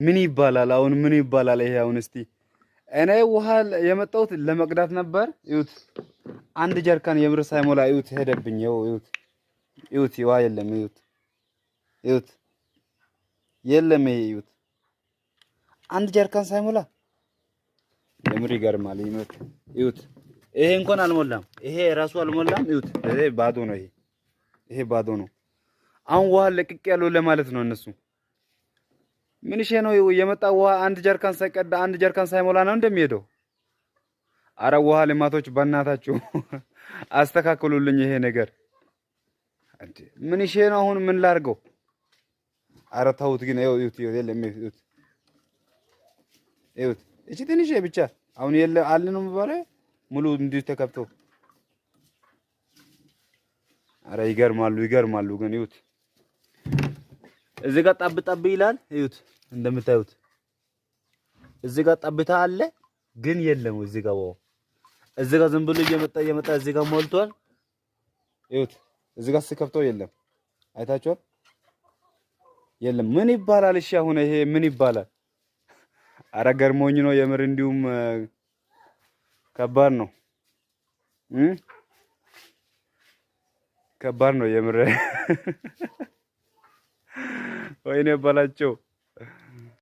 ምን ይባላል አሁን? ምን ይባላል ይሄ አሁን? እስቲ እኔ ውሃ የመጣሁት ለመቅዳት ነበር። እዩት፣ አንድ ጀርካን የምር ሳይሞላ እዩት፣ ሄደብኝ። ይኸው እዩት፣ እዩት፣ ውሃ የለም። እዩት፣ እዩት፣ የለም። ይሄ እዩት፣ አንድ ጀርካን ሳይሞላ የምር ይገርማል። እዩት፣ ይሄ እንኳን አልሞላም። ይሄ ራሱ አልሞላም። እዩት፣ ይሄ ባዶ ነው። ይሄ ባዶ ነው። አሁን ውሃ ለቅቅ ያለው ለማለት ነው እነሱ። ምን ሼ ነው የመጣው? ውሃ አንድ ጀርካን ሳይቀዳ አንድ ጀርካን ሳይሞላ ነው እንደሚሄደው። አረ ውሃ ልማቶች በእናታችሁ አስተካክሉልኝ ይሄ ነገር እንዴ! ምን ሼ ነው አሁን? ምን ላድርገው? አረ ተውት ግን። እዩት፣ የለም። እዩት፣ እዩት፣ እቺ ትንሽ ብቻ አሁን የለ አለ ነው የሚባለው። ሙሉ እንዲህ ተከፍቶ። አረ ይገርማሉ፣ ይገርማሉ ግን እዩት። እዚህ ጋር ጠብ ጠብ ይላል። እዩት፣ እንደምታዩት እዚህ ጋር ጠብታ አለ ግን የለም። እዚህ ጋር እዚህ ጋር ዝም ብሎ እየመጣ እዚህ ጋር ሞልቷል። እዩት፣ እዚህ ጋር ስከፍተው የለም። አይታችኋል? የለም። ምን ይባላል? እሺ አሁን ይሄ ምን ይባላል? አረ ገርሞኝ ነው የምር። እንዲሁም ከባድ ነው ከባድ ነው የምር። ወይኔ ባላቸው